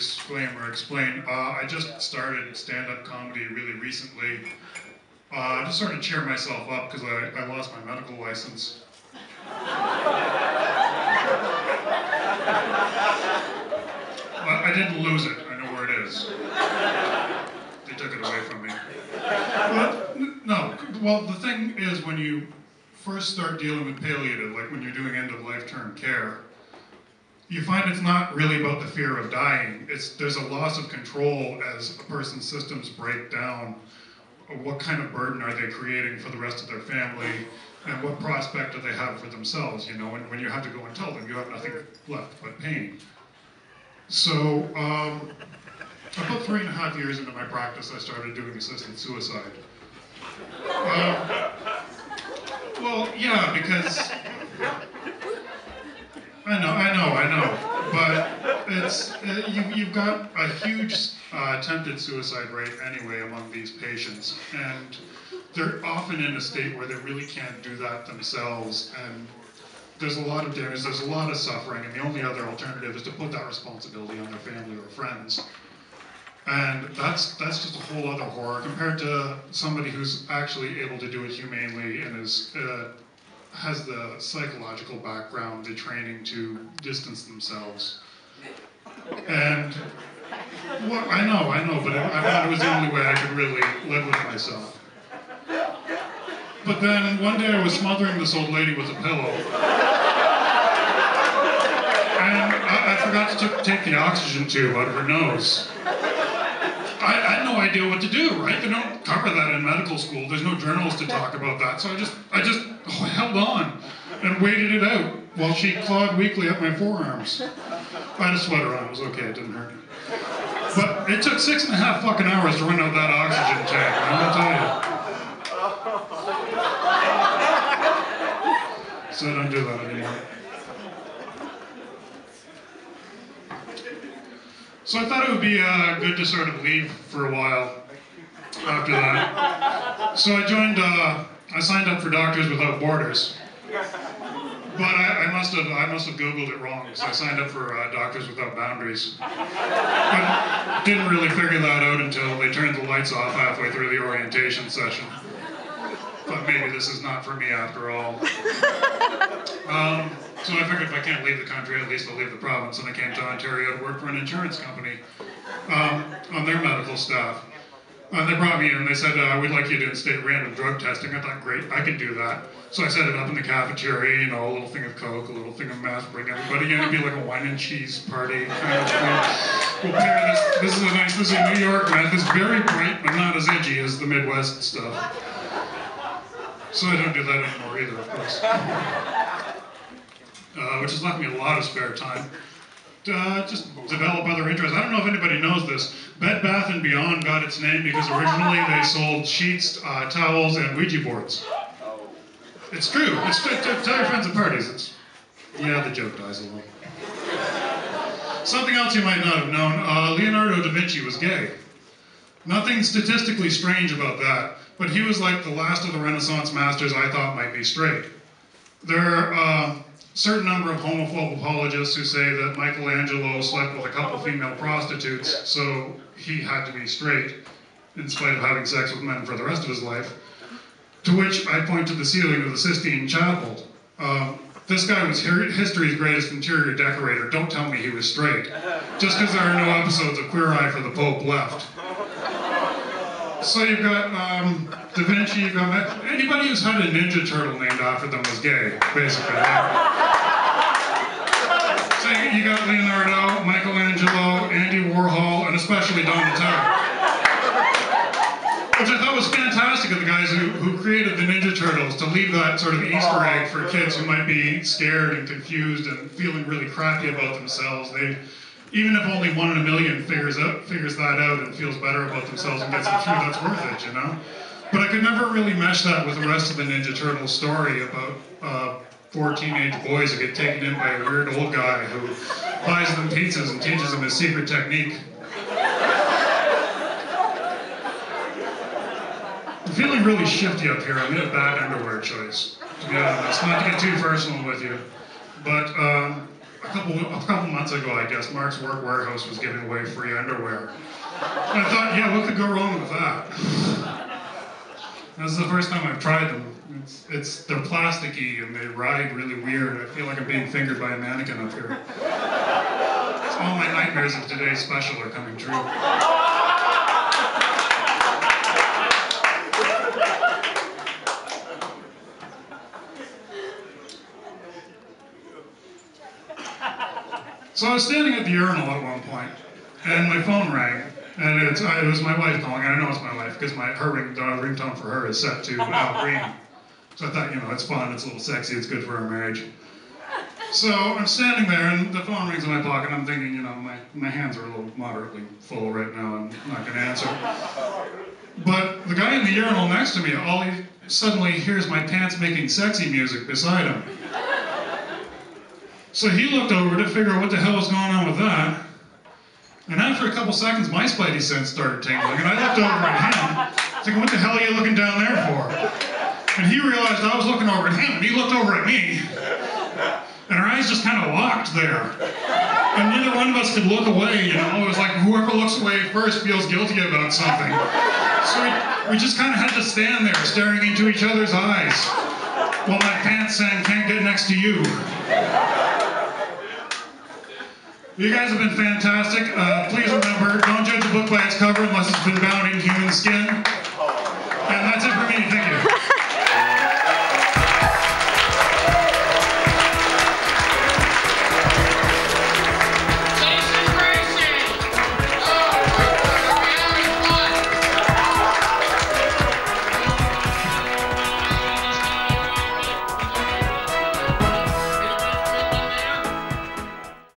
disclaimer explain. I just started stand-up comedy really recently. I just sort of cheer myself up because I lost my medical license. I didn't lose it. I know where it is. They took it away from me. But, no, well, the thing is when you first start dealing with palliative, like when you're doing end-of-life term care, you find it's not really about the fear of dying. There's a loss of control as a person's systems break down. What kind of burden are they creating for the rest of their family, and what prospect do they have for themselves, you know, when you have to go and tell them you have nothing left but pain. So, about 3.5 years into my practice, I started doing assisted suicide. Well, yeah, because I know, but it's you've got a huge attempted suicide rate anyway among these patients, and they're often in a state where they really can't do that themselves, and there's a lot of damage, there's a lot of suffering, and the only other alternative is to put that responsibility on their family or friends. And that's just a whole other horror compared to somebody who's actually able to do it humanely and has the psychological background, the training to distance themselves. And, well, I know, but I thought it was the only way I could really live with myself. But then one day I was smothering this old lady with a pillow. And I forgot to take the oxygen tube out of her nose. I had no idea what to do, right? They don't cover that in medical school. There's no journals to talk about that. So I just held on and waited it out while she clawed weakly at my forearms. I had a sweater on, it was okay, it didn't hurt. But it took 6.5 fucking hours to run out that oxygen tank, I'll tell you. So I don't do that anymore. So I thought it would be good to sort of leave for a while after that. So I joined, I signed up for Doctors Without Borders. But I must have Googled it wrong, so I signed up for Doctors Without Boundaries. But didn't really figure that out until they turned the lights off halfway through the orientation session. But maybe this is not for me after all. So I figured if I can't leave the country, at least I'll leave the province, and I came to Ontario to work for an insurance company on their medical staff. They brought me in and they said, we'd like you to instate random drug testing. I thought, great, I can do that. So I set it up in the cafeteria, you know, a little thing of Coke, a little thing of meth, bring everybody in, it'd be like a wine and cheese party kind of thing. We'll pair this is a New York meth, it's very bright, but not as edgy as the Midwest stuff. So I don't do that anymore either, of course. Which has left me a lot of spare time to just develop other interests. I don't know if anybody knows this. Bed Bath & Beyond got its name because originally they sold sheets, towels, and Ouija boards. It's true. Tell your friends at parties. Yeah, the joke dies a little. Something else you might not have known, Leonardo da Vinci was gay. Nothing statistically strange about that, but he was like the last of the Renaissance masters I thought might be straight. There are certain number of homophobe apologists who say that Michelangelo slept with a couple female prostitutes, so he had to be straight, in spite of having sex with men for the rest of his life. To which I point to the ceiling of the Sistine Chapel. This guy was history's greatest interior decorator. Don't tell me he was straight. Just because there are no episodes of Queer Eye for the Pope left. So you've got DaVinci, you've got anybody who's had a Ninja Turtle named after them was gay, basically. So you got Leonardo, Michelangelo, Andy Warhol, and especially Donatello. Which I thought was fantastic of the guys who created the Ninja Turtles, to leave that sort of Easter egg for kids who might be scared and confused and feeling really crappy about themselves. Even if only 1 in a million figures that out and feels better about themselves and gets them through, that's worth it, you know? But I could never really mesh that with the rest of the Ninja Turtles story about 4 teenage boys who get taken in by a weird old guy who buys them pizzas and teaches them his secret technique. I'm feeling really shifty up here. I made a bad underwear choice, to be honest. Not to get too personal with you, but a couple months ago, I guess, Mark's Work Warehouse was giving away free underwear. And I thought, yeah, what could go wrong with that? This is the first time I've tried them. They're plasticky and they ride really weird. I feel like I'm being fingered by a mannequin up here. All my nightmares of today's special are coming true. So I was standing at the urinal at one point, and my phone rang, and it was my wife calling. I know it's my wife because the ringtone for her is set to Al Green. So I thought, you know, it's fun, it's a little sexy, it's good for our marriage. So I'm standing there, and the phone rings in my pocket, and I'm thinking, you know, my hands are a little moderately full right now, I'm not going to answer. But the guy in the urinal next to me, he suddenly hears my pants making sexy music beside him. So he looked over to figure out what the hell was going on with that. And after a couple seconds, my spidey sense started tingling, and I looked over at him, thinking, what the hell are you looking down there for? And he realized I was looking over at him, and he looked over at me. And our eyes just kind of locked there. And neither one of us could look away, you know? It was like whoever looks away first feels guilty about something. So we just kind of had to stand there staring into each other's eyes while my pants sang "Can't Get Next to You." You guys have been fantastic. Please remember, don't judge a book by its cover unless it's been bound in human skin.